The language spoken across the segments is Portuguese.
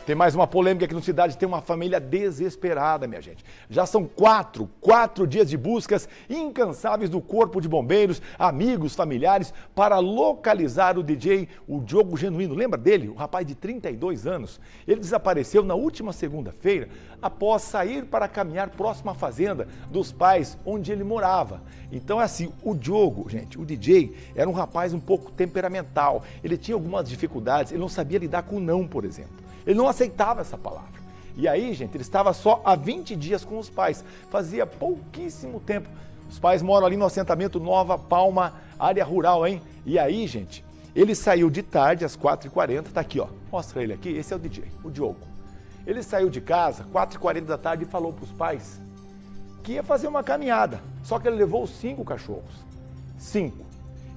Tem mais uma polêmica aqui na cidade, tem uma família desesperada, minha gente. Já são quatro dias de buscas incansáveis do Corpo de Bombeiros, amigos, familiares, para localizar o DJ, o Diogo Genuíno. Lembra dele? O rapaz de 32 anos. Ele desapareceu na última segunda-feira, após sair para caminhar próximo à fazenda dos pais, onde ele morava. Então é assim, o Diogo, gente, o DJ, era um rapaz um pouco temperamental. Ele tinha algumas dificuldades, ele não sabia lidar com o não, por exemplo. Ele não aceitava essa palavra. E aí, gente, ele estava só há 20 dias com os pais. Fazia pouquíssimo tempo. Os pais moram ali no assentamento Nova Palma, área rural, hein? E aí, gente, ele saiu de tarde, às 4h40, tá aqui, ó. Mostra ele aqui, esse é o DJ, o Diogo. Ele saiu de casa, 4h40 da tarde, e falou para os pais que ia fazer uma caminhada. Só que ele levou 5 cachorros. 5.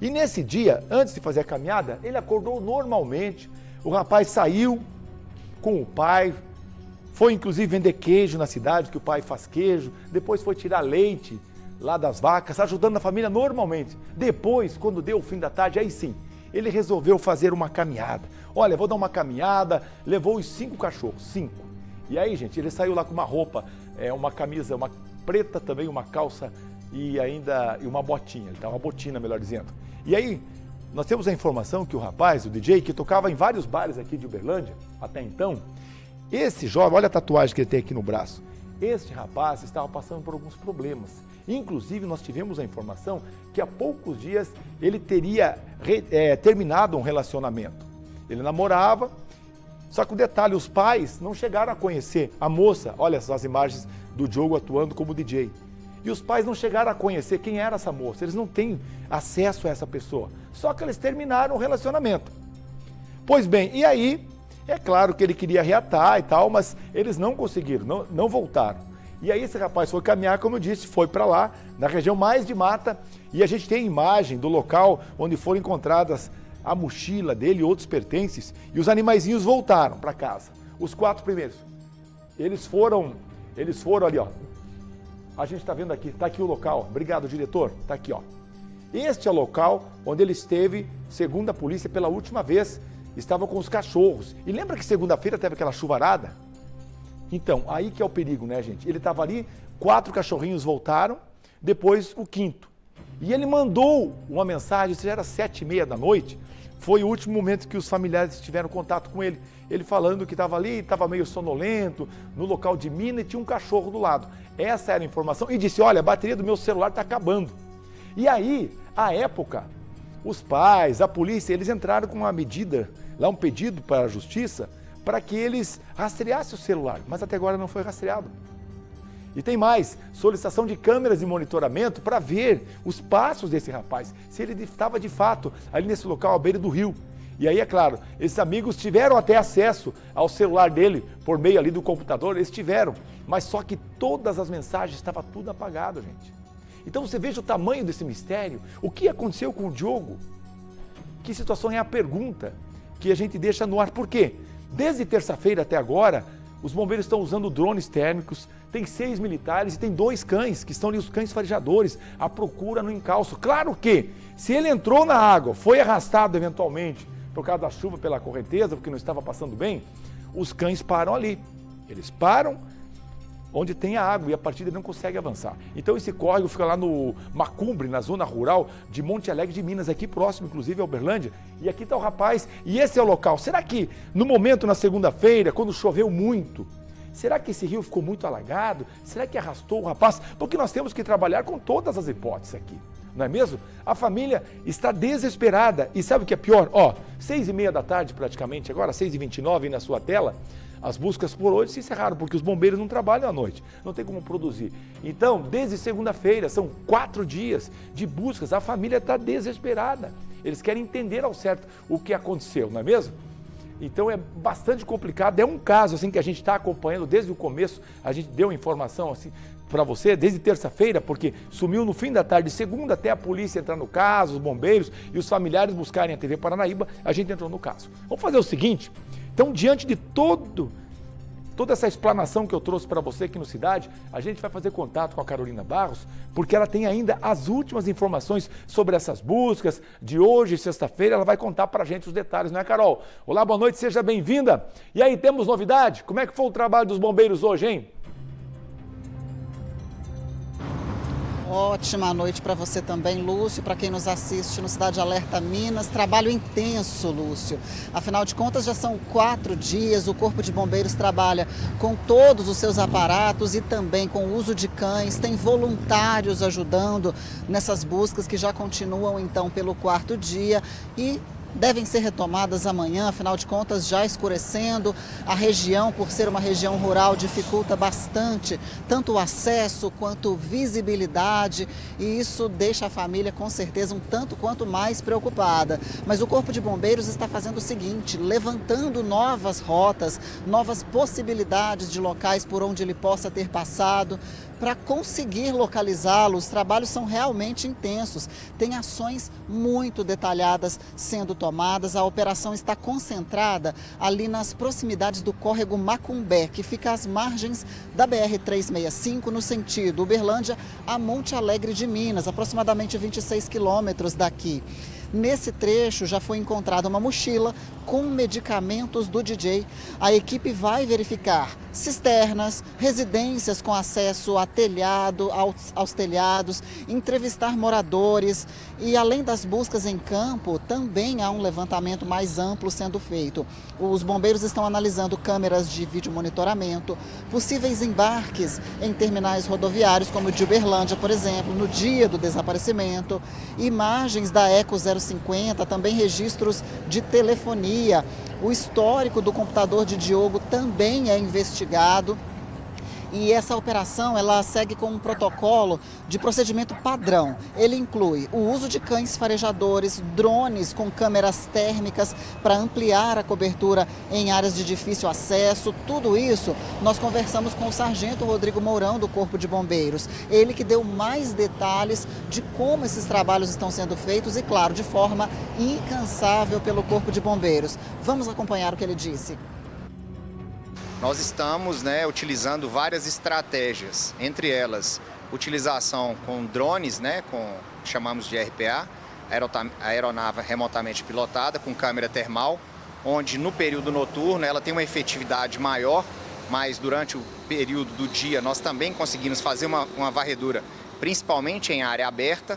E nesse dia, antes de fazer a caminhada, ele acordou normalmente. O rapaz saiu com o pai, foi inclusive vender queijo na cidade, que o pai faz queijo, depois foi tirar leite lá das vacas, ajudando a família normalmente. Depois, quando deu o fim da tarde, aí sim, ele resolveu fazer uma caminhada. Olha, vou dar uma caminhada, levou os 5 cachorros, 5. E aí, gente, ele saiu lá com uma roupa, uma camisa, uma preta também, uma calça e uma botinha, ele uma botina, melhor dizendo. E aí, nós temos a informação que o rapaz, o DJ, que tocava em vários bares aqui de Uberlândia, até então, esse jovem, olha a tatuagem que ele tem aqui no braço, este rapaz estava passando por alguns problemas. Inclusive, nós tivemos a informação que há poucos dias ele teria terminado um relacionamento. Ele namorava, só que o detalhe, os pais não chegaram a conhecer a moça, olha só as imagens do Diogo atuando como DJ. E os pais não chegaram a conhecer quem era essa moça, eles não têm acesso a essa pessoa. Só que eles terminaram o relacionamento. Pois bem, e aí, é claro que ele queria reatar e tal, mas eles não conseguiram, não voltaram. E aí esse rapaz foi caminhar, como eu disse, foi para lá, na região mais de mata, e a gente tem imagem do local onde foram encontradas a mochila dele e outros pertences, e os animaizinhos voltaram para casa. Os 4 primeiros. Eles foram ali, ó. A gente está vendo aqui, está aqui o local. Obrigado, diretor. Está aqui, ó. Este é o local onde ele esteve, segundo a polícia, pela última vez, estava com os cachorros. E lembra que segunda-feira teve aquela chuvarada? Então, aí que é o perigo, né, gente? Ele estava ali, 4 cachorrinhos voltaram, depois o 5º. E ele mandou uma mensagem, isso já era 7h30 da noite, foi o último momento que os familiares tiveram contato com ele. Ele falando que estava ali, estava meio sonolento, no local de mina e tinha um cachorro do lado. Essa era a informação. E disse, olha, a bateria do meu celular está acabando. E aí, à época, os pais, a polícia, eles entraram com uma medida, lá um pedido para a justiça, para que eles rastreassem o celular. Mas até agora não foi rastreado. E tem mais, solicitação de câmeras de monitoramento para ver os passos desse rapaz, se ele estava de fato ali nesse local à beira do rio. E aí, é claro, esses amigos tiveram até acesso ao celular dele, por meio ali do computador, eles tiveram, mas só que todas as mensagens estavam tudo apagado, gente. Então você veja o tamanho desse mistério, o que aconteceu com o Diogo? Que situação é a pergunta que a gente deixa no ar? Por quê? Desde terça-feira até agora, os bombeiros estão usando drones térmicos, tem 6 militares e tem 2 cães, que estão ali os cães farejadores, à procura no encalço. Claro que, se ele entrou na água, foi arrastado eventualmente, por causa da chuva, pela correnteza, porque não estava passando bem, os cães param ali. Eles param onde tem a água e a partir daí não consegue avançar. Então esse córrego fica lá no Macumbre, na zona rural de Monte Alegre de Minas, aqui próximo, inclusive, a Uberlândia. E aqui está o rapaz, e esse é o local. Será que no momento, na segunda-feira, quando choveu muito, será que esse rio ficou muito alagado? Será que arrastou o rapaz? Porque nós temos que trabalhar com todas as hipóteses aqui. Não é mesmo? A família está desesperada. E sabe o que é pior? 6h30 da tarde praticamente, agora 6h29 aí na sua tela, as buscas por hoje se encerraram, porque os bombeiros não trabalham à noite, não tem como produzir. Então, desde segunda-feira, são 4 dias de buscas, a família está desesperada. Eles querem entender ao certo o que aconteceu, não é mesmo? Então é bastante complicado, é um caso assim que a gente está acompanhando desde o começo, a gente deu informação assim para você desde terça-feira, porque sumiu no fim da tarde, segunda até a polícia entrar no caso, os bombeiros e os familiares buscarem a TV Paranaíba, a gente entrou no caso. Vamos fazer o seguinte, então diante de todo Toda essa explanação que eu trouxe para você aqui no Cidade, a gente vai fazer contato com a Carolina Barros, porque ela tem ainda as últimas informações sobre essas buscas de hoje, sexta-feira. Ela vai contar para a gente os detalhes, não é, Carol? Olá, boa noite, seja bem-vinda. E aí, temos novidade? Como é que foi o trabalho dos bombeiros hoje, hein? Ótima noite para você também, Lúcio, para quem nos assiste no Cidade Alerta Minas. Trabalho intenso, Lúcio. Afinal de contas, já são 4 dias, o Corpo de Bombeiros trabalha com todos os seus aparatos e também com o uso de cães. Tem voluntários ajudando nessas buscas que já continuam, então, pelo 4º dia e devem ser retomadas amanhã, afinal de contas já escurecendo. A região, por ser uma região rural, dificulta bastante tanto o acesso quanto visibilidade, e isso deixa a família com certeza um tanto quanto mais preocupada. Mas o Corpo de Bombeiros está fazendo o seguinte, levantando novas rotas, novas possibilidades de locais por onde ele possa ter passado, para conseguir localizá-lo. Os trabalhos são realmente intensos, tem ações muito detalhadas sendo tomadas. A operação está concentrada ali nas proximidades do córrego Macumbé, que fica às margens da BR-365, no sentido Uberlândia a Monte Alegre de Minas, aproximadamente 26 quilômetros daqui. Nesse trecho já foi encontrada uma mochila com medicamentos do DJ. A equipe vai verificar cisternas, residências com acesso a telhado, aos telhados, entrevistar moradores, e além das buscas em campo, também há um levantamento mais amplo sendo feito. Os bombeiros estão analisando câmeras de vídeo monitoramento, possíveis embarques em terminais rodoviários, como o de Uberlândia, por exemplo, no dia do desaparecimento, imagens da Eco 050, também registros de telefonia. O histórico do computador de Diogo também é investigado. E essa operação, ela segue com um protocolo de procedimento padrão. Ele inclui o uso de cães farejadores, drones com câmeras térmicas para ampliar a cobertura em áreas de difícil acesso. Tudo isso nós conversamos com o Sargento Rodrigo Mourão, do Corpo de Bombeiros. Ele que deu mais detalhes de como esses trabalhos estão sendo feitos e, claro, de forma incansável pelo Corpo de Bombeiros. Vamos acompanhar o que ele disse. Nós estamos utilizando várias estratégias, entre elas utilização com drones, que chamamos de RPA, aeronave remotamente pilotada, com câmera termal, onde no período noturno ela tem uma efetividade maior, mas durante o período do dia nós também conseguimos fazer uma varredura, principalmente em área aberta.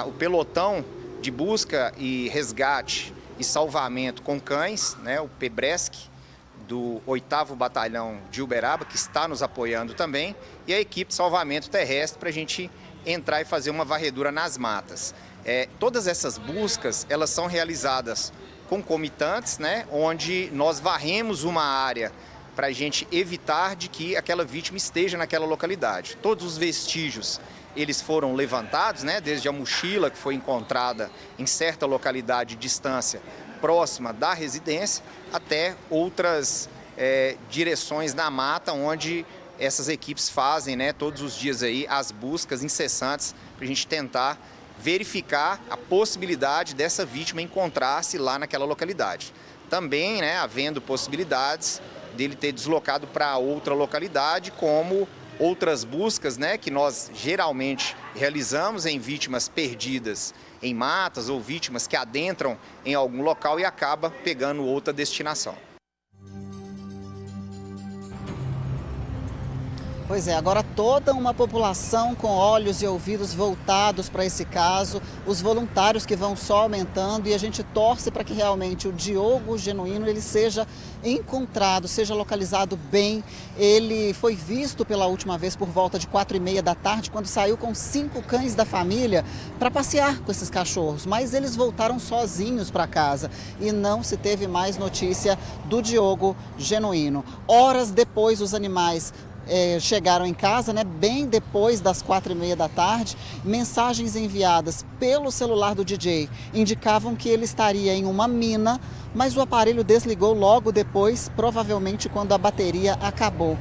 O pelotão de busca e resgate e salvamento com cães, o PBRESC, do 8º Batalhão de Uberaba, que está nos apoiando também, e a equipe de salvamento terrestre para a gente entrar e fazer uma varredura nas matas. Todas essas buscas, elas são realizadas concomitantes, onde nós varremos uma área para a gente evitar de que aquela vítima esteja naquela localidade. Todos os vestígios, eles foram levantados, desde a mochila que foi encontrada em certa localidade de distância próxima da residência, até outras direções na mata, onde essas equipes fazem todos os dias aí as buscas incessantes para a gente tentar verificar a possibilidade dessa vítima encontrar-se lá naquela localidade. Também, havendo possibilidades dele ter deslocado para outra localidade, como outras buscas, que nós geralmente realizamos em vítimas perdidas em matas ou vítimas que adentram em algum local e acaba pegando outra destinação. Pois é, agora toda uma população com olhos e ouvidos voltados para esse caso, os voluntários que vão só aumentando, e a gente torce para que realmente o Diogo genuíno ele seja encontrado, seja localizado bem. Ele foi visto pela última vez por volta de 4h30 da tarde, quando saiu com 5 cães da família para passear com esses cachorros, mas eles voltaram sozinhos para casa e não se teve mais notícia do Diogo genuíno. Horas depois, os animais chegaram em casa, bem depois das 4h30 da tarde. Mensagens enviadas pelo celular do DJ indicavam que ele estaria em uma mina, mas o aparelho desligou logo depois, provavelmente quando a bateria acabou.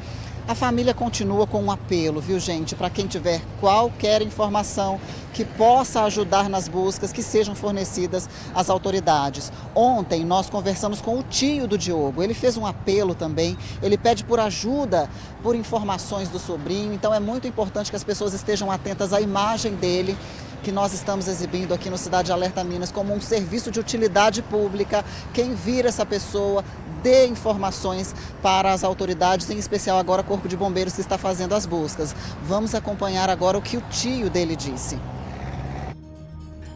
A família continua com um apelo, viu, gente? Para quem tiver qualquer informação que possa ajudar nas buscas, que sejam fornecidas às autoridades. Ontem nós conversamos com o tio do Diogo, ele fez um apelo também, ele pede por ajuda, por informações do sobrinho, então é muito importante que as pessoas estejam atentas à imagem dele, que nós estamos exibindo aqui no Cidade Alerta Minas como um serviço de utilidade pública. Quem vir essa pessoa, dê informações para as autoridades, em especial agora o Corpo de Bombeiros que está fazendo as buscas. Vamos acompanhar agora o que o tio dele disse.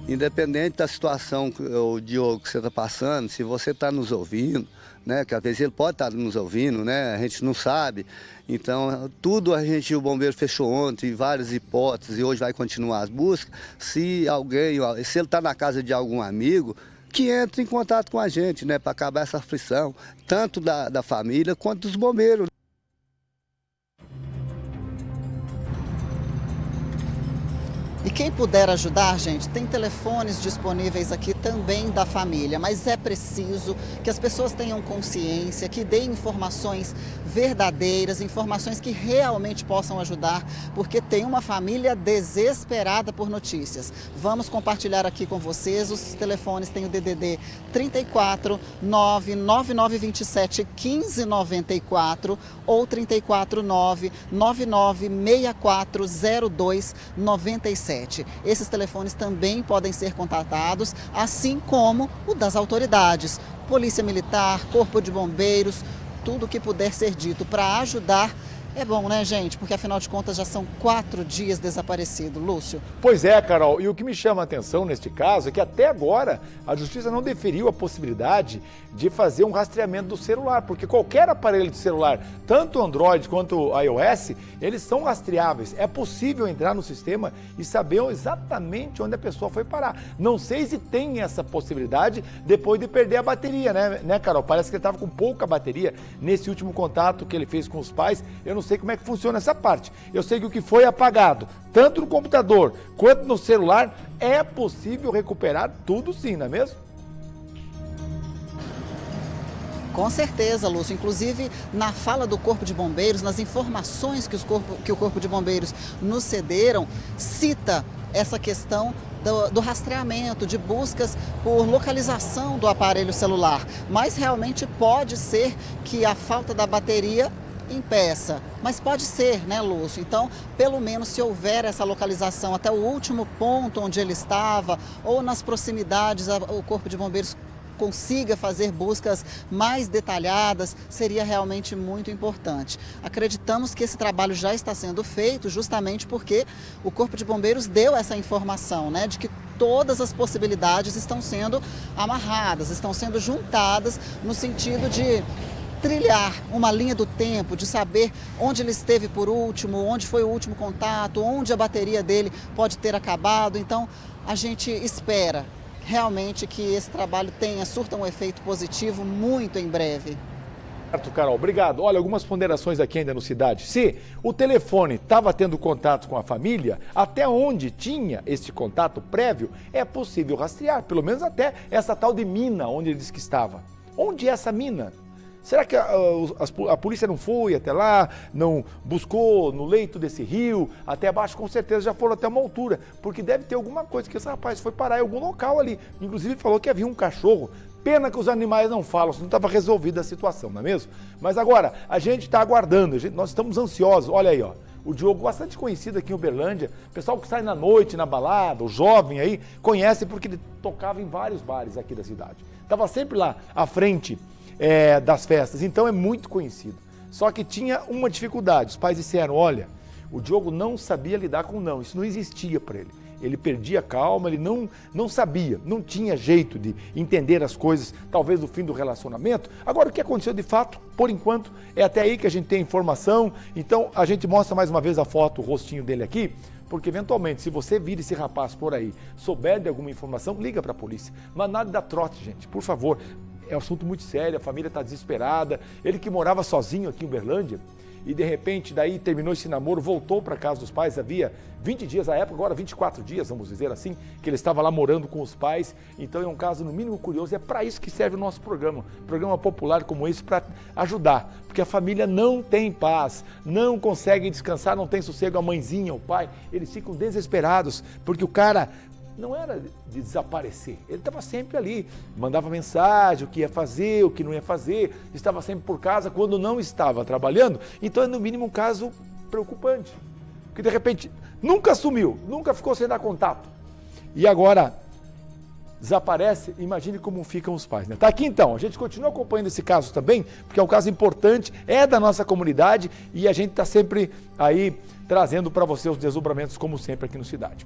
Independente da situação, o Diogo, que você está passando, se você está nos ouvindo, né, que às vezes ele pode estar nos ouvindo, né, a gente não sabe. Então, o bombeiro fechou ontem, várias hipóteses, e hoje vai continuar as buscas. Se ele está na casa de algum amigo, que entre em contato com a gente, né, para acabar essa aflição, tanto da família quanto dos bombeiros. E quem puder ajudar, gente, tem telefones disponíveis aqui também da família, mas é preciso que as pessoas tenham consciência, que deem informações verdadeiras, informações que realmente possam ajudar, porque tem uma família desesperada por notícias. Vamos compartilhar aqui com vocês, os telefones têm o DDD 34 99927 1594 ou 349 9964 0297. Esses telefones também podem ser contatados, assim como o das autoridades, Polícia Militar, Corpo de Bombeiros, tudo que puder ser dito para ajudar. É bom, né, gente? Porque, afinal de contas, já são 4 dias desaparecido. Lúcio. Pois é, Carol. E o que me chama a atenção neste caso é que até agora a Justiça não deferiu a possibilidade de fazer um rastreamento do celular, porque qualquer aparelho de celular, tanto Android quanto iOS, eles são rastreáveis. É possível entrar no sistema e saber exatamente onde a pessoa foi parar. Não sei se tem essa possibilidade depois de perder a bateria, né, Carol? Parece que ele estava com pouca bateria nesse último contato que ele fez com os pais. Eu não sei como é que funciona essa parte. Eu sei que o que foi apagado, tanto no computador quanto no celular, é possível recuperar tudo sim, não é mesmo? Com certeza, Lúcio. Inclusive, na fala do Corpo de Bombeiros, nas informações que o Corpo de Bombeiros nos cederam, cita essa questão do rastreamento, de buscas por localização do aparelho celular. Mas realmente pode ser que a falta da bateria impeça, mas pode ser, né, Lúcio? Então, pelo menos se houver essa localização até o último ponto onde ele estava, ou nas proximidades, o Corpo de Bombeiros consiga fazer buscas mais detalhadas, seria realmente muito importante. Acreditamos que esse trabalho já está sendo feito justamente porque o Corpo de Bombeiros deu essa informação, né, de que todas as possibilidades estão sendo amarradas, estão sendo juntadas no sentido de trilhar uma linha do tempo, de saber onde ele esteve por último, onde foi o último contato, onde a bateria dele pode ter acabado. Então, a gente espera realmente que esse trabalho surta um efeito positivo muito em breve. Certo, Carol, obrigado. Olha, algumas ponderações aqui ainda no Cidade. Se o telefone estava tendo contato com a família, até onde tinha este contato prévio, é possível rastrear, pelo menos até essa tal de mina onde ele disse que estava. Onde é essa mina? Será que a polícia não foi até lá, não buscou no leito desse rio, até abaixo? Com certeza já foram até uma altura, porque deve ter alguma coisa que esse rapaz foi parar em algum local ali. Inclusive falou que havia um cachorro. Pena que os animais não falam, senão estava resolvida a situação, não é mesmo? Mas agora, a gente está aguardando, nós estamos ansiosos. Olha aí, ó. O Diogo, bastante conhecido aqui em Uberlândia, o pessoal que sai na noite, na balada, o jovem aí, conhece porque ele tocava em vários bares aqui da cidade. Estava sempre lá, à frente das festas, então é muito conhecido. Só que tinha uma dificuldade, os pais disseram, olha, o Diogo não sabia lidar com não, isso não existia para ele. Ele perdia a calma, ele não sabia, não tinha jeito de entender as coisas, talvez do fim do relacionamento. Agora, o que aconteceu de fato, por enquanto, é até aí que a gente tem informação. Então, a gente mostra mais uma vez a foto, o rostinho dele aqui, porque eventualmente, se você vir esse rapaz por aí, souber de alguma informação, liga para a polícia. Mas nada dá trote, gente, por favor. é um assunto muito sério, a família está desesperada. Ele que morava sozinho aqui em Uberlândia e de repente daí terminou esse namoro, voltou para casa dos pais, havia 20 dias à época, agora 24 dias, vamos dizer assim, que ele estava lá morando com os pais. Então é um caso no mínimo curioso, é para isso que serve o nosso programa popular como esse, para ajudar, porque a família não tem paz, não consegue descansar, não tem sossego, a mãezinha, o pai, eles ficam desesperados, porque o cara não era de desaparecer, ele estava sempre ali, mandava mensagem, o que ia fazer, o que não ia fazer, estava sempre por casa quando não estava trabalhando. Então é no mínimo um caso preocupante, porque de repente nunca sumiu, nunca ficou sem dar contato e agora desaparece. Imagine como ficam os pais, né? Tá aqui então, a gente continua acompanhando esse caso também, porque é um caso importante, é da nossa comunidade e a gente está sempre aí trazendo para você os desdobramentos como sempre aqui no Cidade.